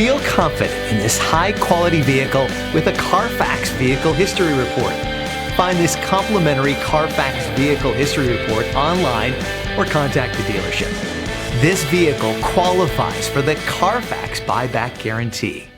Feel confident in this high-quality vehicle with a Carfax Vehicle History Report. Find this complimentary Carfax Vehicle History Report online or contact the dealership. This vehicle qualifies for the Carfax Buyback Guarantee.